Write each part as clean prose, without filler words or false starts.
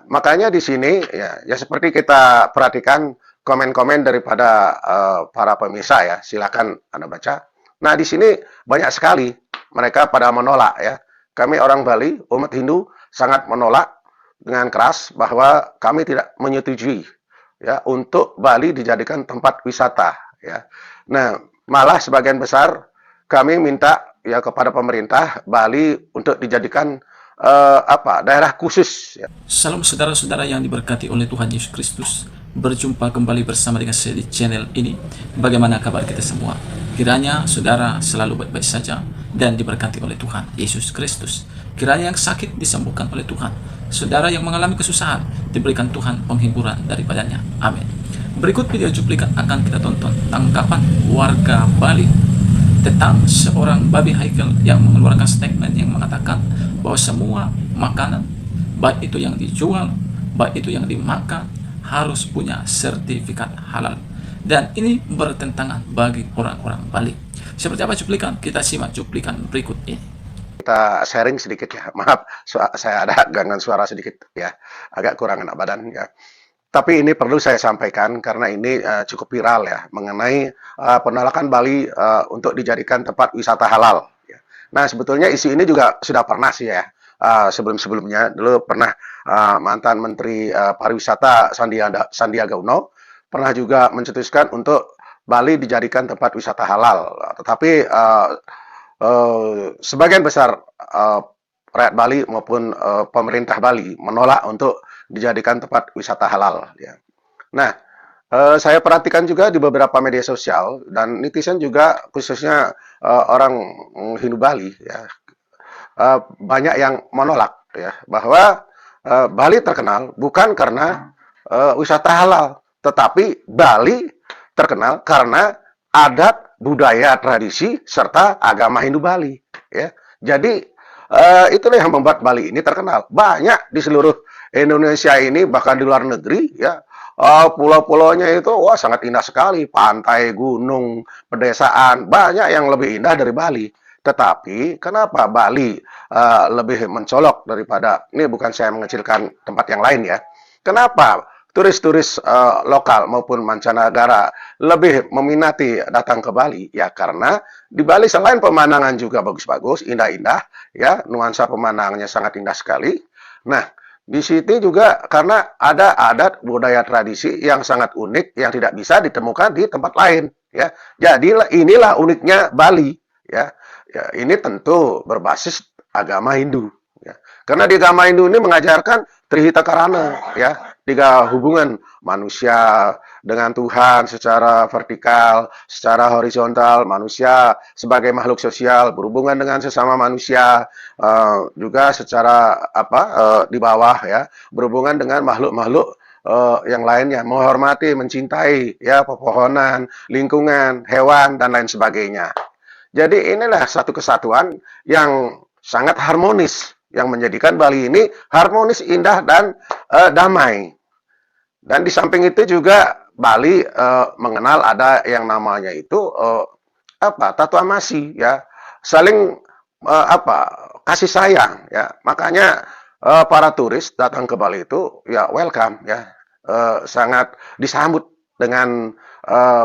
Makanya di sini ya seperti kita perhatikan komen-komen daripada para pemirsa ya, silakan Anda baca. Nah, di sini banyak sekali mereka pada menolak ya. Kami orang Bali, umat Hindu sangat menolak dengan keras bahwa kami tidak menyetujui ya untuk Bali dijadikan tempat wisata ya. Nah, malah sebagian besar kami minta ya kepada pemerintah Bali untuk dijadikan daerah khusus ya. Salam saudara-saudara yang diberkati oleh Tuhan Yesus Kristus. Berjumpa kembali bersama dengan saya di channel ini. Bagaimana kabar kita semua? Kiranya saudara selalu baik-baik saja dan diberkati oleh Tuhan Yesus Kristus. Kiranya yang sakit disembuhkan oleh Tuhan. Saudara yang mengalami kesusahan diberikan Tuhan penghiburan daripadanya. Amin. Berikut video cuplikan akan kita tonton tanggapan warga Bali tentang seorang babi Haikal yang mengeluarkan statement yang mengatakan bahwa semua makanan, baik itu yang dijual, baik itu yang dimakan, harus punya sertifikat halal. Dan ini bertentangan bagi orang-orang Bali. Seperti apa cuplikan? Kita simak cuplikan berikut ini. Kita sharing sedikit ya. Maaf, saya ada gangguan suara sedikit ya. Agak kurang enak badan ya. Tapi ini perlu saya sampaikan karena ini cukup viral ya mengenai penolakan Bali untuk dijadikan tempat wisata halal. Ya. Nah, sebetulnya isu ini juga sudah pernah sih ya. Sebelum-sebelumnya dulu pernah mantan Menteri Pariwisata Sandiaga Uno pernah juga mencetuskan untuk Bali dijadikan tempat wisata halal. Tetapi sebagian besar rakyat Bali maupun pemerintah Bali menolak untuk dijadikan tempat wisata halal. Ya. Nah, saya perhatikan juga di beberapa media sosial dan netizen juga khususnya orang Hindu Bali ya banyak yang menolak ya bahwa Bali terkenal bukan karena wisata halal, tetapi Bali terkenal karena adat, budaya, tradisi serta agama Hindu Bali ya. Jadi itulah yang membuat Bali ini terkenal. Banyak di seluruh Indonesia ini bahkan di luar negeri ya pulau-pulaunya itu wah sangat indah sekali, pantai, gunung, pedesaan, banyak yang lebih indah dari Bali. Tetapi kenapa Bali lebih mencolok daripada ini bukan saya mengecilkan tempat yang lain ya. Kenapa turis-turis lokal maupun mancanegara lebih meminati datang ke Bali? Ya karena di Bali selain pemandangan juga bagus-bagus, indah-indah ya, nuansa pemandangannya sangat indah sekali. Nah, di sini juga karena ada adat budaya tradisi yang sangat unik yang tidak bisa ditemukan di tempat lain ya. Jadi inilah uniknya Bali ya. Ya, ini tentu berbasis agama Hindu ya. Karena di agama Hindu ini mengajarkan Trihita Karana ya, tiga hubungan manusia dengan Tuhan secara vertikal, secara horizontal, manusia sebagai makhluk sosial berhubungan dengan sesama manusia, juga secara di bawah ya, berhubungan dengan makhluk-makhluk yang lainnya, menghormati, mencintai ya pepohonan, lingkungan, hewan dan lain sebagainya. Jadi inilah satu kesatuan yang sangat harmonis yang menjadikan Bali ini harmonis, indah dan damai. Dan di samping itu juga Bali mengenal ada yang namanya itu tatua masi ya, saling kasih sayang ya. Makanya para turis datang ke Bali itu ya welcome ya, sangat disambut dengan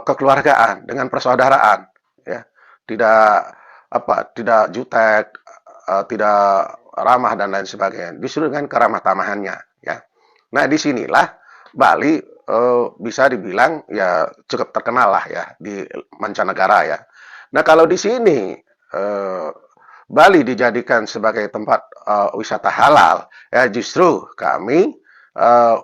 kekeluargaan, dengan persaudaraan ya. Tidak jutek, tidak ramah dan lain sebagainya. Justru dengan keramah tamahannya ya. Nah, disinilah Bali bisa dibilang ya cukup terkenal lah ya di mancanegara ya. Nah, kalau di sini Bali dijadikan sebagai tempat wisata halal, ya justru kami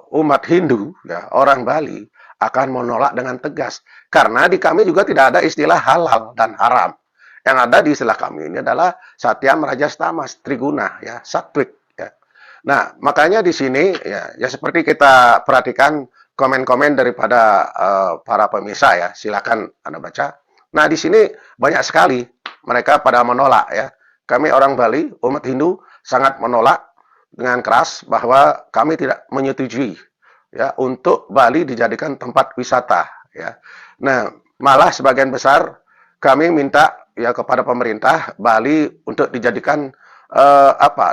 umat Hindu ya orang Bali akan menolak dengan tegas karena di kami juga tidak ada istilah halal dan haram. Yang ada di istilah kami ini adalah Satyam Rajastamas Triguna ya, Satwik ya. Nah, makanya di sini ya seperti kita perhatikan komen-komen daripada para pemirsa ya, silakan Anda baca. Nah, di sini banyak sekali mereka pada menolak ya. Kami orang Bali, umat Hindu sangat menolak dengan keras bahwa kami tidak menyetujui ya untuk Bali dijadikan tempat wisata ya. Nah, malah sebagian besar kami minta ya kepada pemerintah Bali untuk dijadikan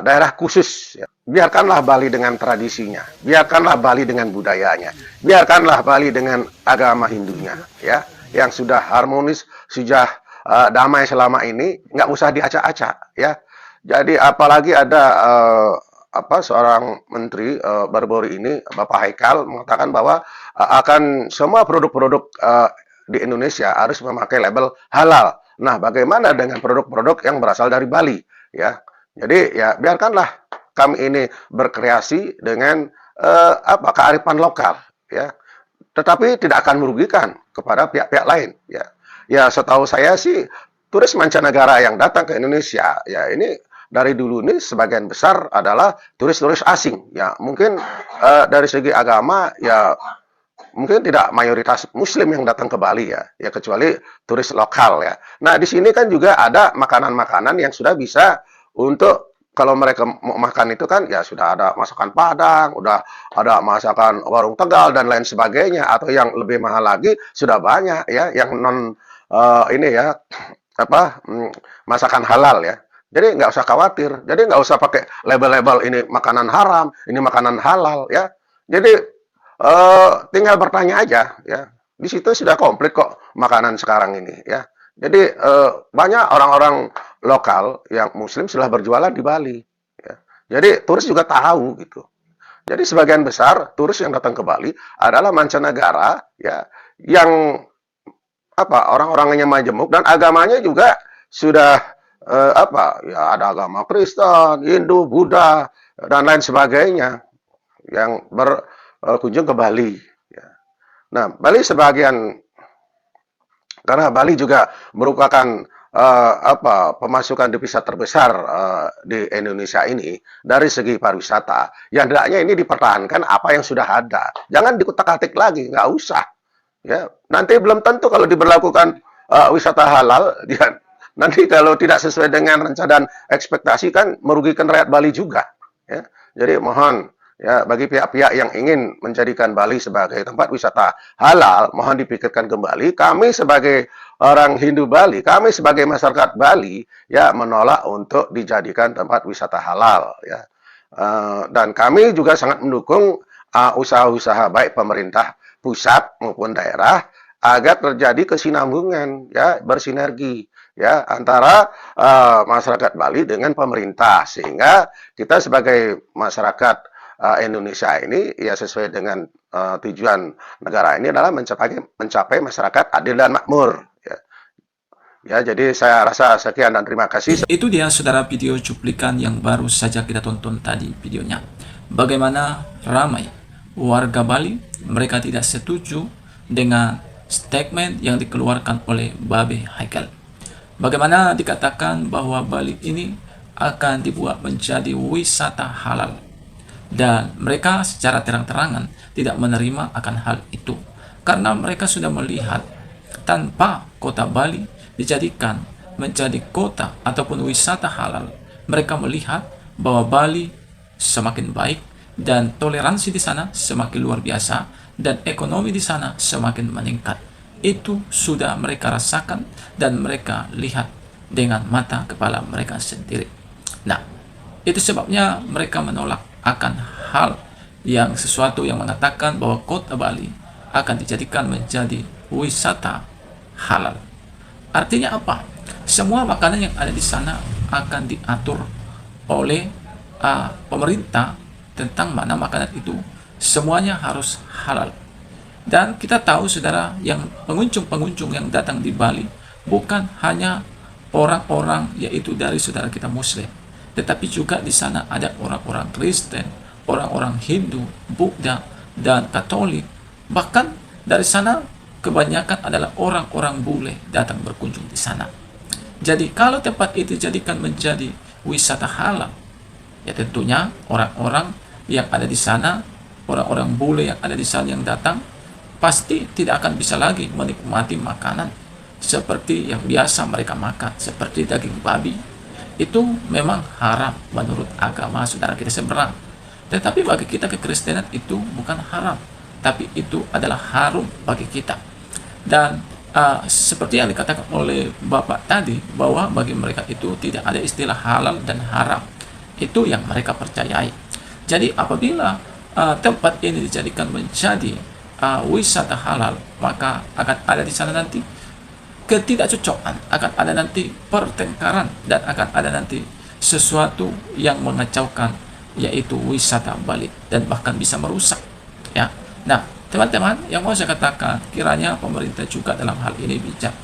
daerah khusus. Ya. Biarkanlah Bali dengan tradisinya, biarkanlah Bali dengan budayanya, biarkanlah Bali dengan agama Hindunya, ya, yang sudah harmonis, sudah damai selama ini, nggak usah diacak-acak, ya. Jadi apalagi ada seorang menteri baru-baru ini, Bapak Haikal mengatakan bahwa akan semua produk-produk di Indonesia harus memakai label halal. Nah, bagaimana dengan produk-produk yang berasal dari Bali, ya? Jadi ya biarkanlah kami ini berkreasi dengan kearifan lokal, ya. Tetapi tidak akan merugikan kepada pihak-pihak lain, ya. Ya setahu saya sih turis mancanegara yang datang ke Indonesia, ya ini dari dulu ini sebagian besar adalah turis-turis asing, ya. Mungkin dari segi agama ya mungkin tidak mayoritas Muslim yang datang ke Bali, ya, ya kecuali turis lokal, ya. Nah di sini kan juga ada makanan-makanan yang sudah bisa untuk kalau mereka mau makan itu kan ya sudah ada masakan Padang, udah ada masakan warung Tegal dan lain sebagainya, atau yang lebih mahal lagi sudah banyak ya yang non ini ya masakan halal ya. Jadi nggak usah khawatir, jadi nggak usah pakai label-label ini makanan haram, ini makanan halal ya. Jadi tinggal bertanya aja ya. Di situ sudah komplit kok makanan sekarang ini ya. Jadi banyak orang-orang lokal yang Muslim sudah berjualan di Bali. Ya. Jadi turis juga tahu gitu. Jadi sebagian besar turis yang datang ke Bali adalah mancanegara ya, yang orang-orangnya majemuk dan agamanya juga sudah ya ada agama Kristen, Hindu, Buddha dan lain sebagainya yang berkunjung ke Bali. Ya. Nah, Bali sebagian karena Bali juga merupakan pemasukan devisa terbesar di Indonesia ini dari segi pariwisata. Yang hendaknya ini dipertahankan apa yang sudah ada. Jangan dikutak-atik lagi, nggak usah. Ya, nanti belum tentu kalau diberlakukan wisata halal, ya, nanti kalau tidak sesuai dengan rencana dan ekspektasi kan merugikan rakyat Bali juga. Ya. Jadi mohon ya bagi pihak-pihak yang ingin menjadikan Bali sebagai tempat wisata halal, mohon dipikirkan kembali. Kami sebagai orang Hindu Bali, kami sebagai masyarakat Bali ya menolak untuk dijadikan tempat wisata halal ya. Dan kami juga sangat mendukung usaha-usaha baik pemerintah pusat maupun daerah agar terjadi kesinambungan ya, bersinergi ya antara masyarakat Bali dengan pemerintah sehingga kita sebagai masyarakat Indonesia ini ya sesuai dengan tujuan negara ini adalah mencapai masyarakat adil dan makmur ya. Ya, jadi saya rasa sekian dan terima kasih. Itu dia saudara video cuplikan yang baru saja kita tonton tadi videonya. Bagaimana ramai warga Bali mereka tidak setuju dengan statement yang dikeluarkan oleh Babe Haikal. Bagaimana dikatakan bahwa Bali ini akan dibuat menjadi wisata halal. Dan mereka secara terang-terangan tidak menerima akan hal itu. Karena mereka sudah melihat tanpa kota Bali dijadikan menjadi kota ataupun wisata halal, mereka melihat bahwa Bali semakin baik dan toleransi di sana semakin luar biasa dan ekonomi di sana semakin meningkat. Itu sudah mereka rasakan dan mereka lihat dengan mata kepala mereka sendiri. Nah, itu sebabnya mereka menolak akan hal yang sesuatu yang mengatakan bahwa kota Bali akan dijadikan menjadi wisata halal. Artinya apa? Semua makanan yang ada di sana akan diatur oleh pemerintah tentang mana makanan itu. Semuanya harus halal. Dan kita tahu saudara, yang pengunjung-pengunjung yang datang di Bali bukan hanya orang-orang yaitu dari saudara kita Muslim, tetapi juga di sana ada orang-orang Kristen, orang-orang Hindu, Buddha, dan Katolik. Bahkan dari sana kebanyakan adalah orang-orang bule datang berkunjung di sana. Jadi kalau tempat itu dijadikan menjadi wisata halal, ya tentunya orang-orang yang ada di sana, orang-orang bule yang ada di sana yang datang, pasti tidak akan bisa lagi menikmati makanan seperti yang biasa mereka makan, seperti daging babi. Itu memang haram menurut agama saudara kita seberang. Tetapi bagi kita kekristenan itu bukan haram, tapi itu adalah harum bagi kita. Dan seperti yang dikatakan oleh Bapak tadi, bahwa bagi mereka itu tidak ada istilah halal dan haram. Itu yang mereka percayai. Jadi apabila tempat ini dijadikan menjadi wisata halal, maka akan ada di sana nanti ketidakcocokan, akan ada nanti pertengkaran, dan akan ada nanti sesuatu yang mengacaukan, yaitu wisata Bali, dan bahkan bisa merusak, ya. Nah, teman-teman, yang mau saya katakan, kiranya pemerintah juga dalam hal ini bijak,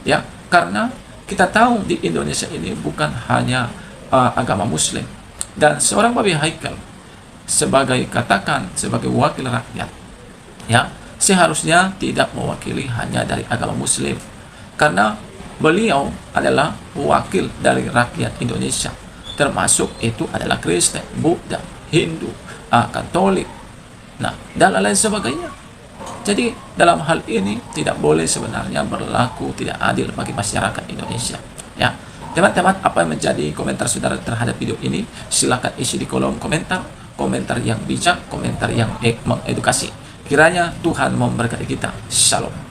ya, karena kita tahu di Indonesia ini bukan hanya agama Muslim, dan seorang Babi Haikal sebagai wakil rakyat, ya, seharusnya tidak mewakili hanya dari agama Muslim, karena beliau adalah wakil dari rakyat Indonesia, termasuk itu adalah Kristen, Buddha, Hindu, Katolik, nah, dan lain sebagainya. Jadi dalam hal ini tidak boleh sebenarnya berlaku tidak adil bagi masyarakat Indonesia, ya. Teman-teman, apa yang menjadi komentar saudara terhadap video ini? Silakan isi di kolom komentar, komentar yang bijak, komentar yang mengedukasi. Kiranya Tuhan memberkati kita. Shalom.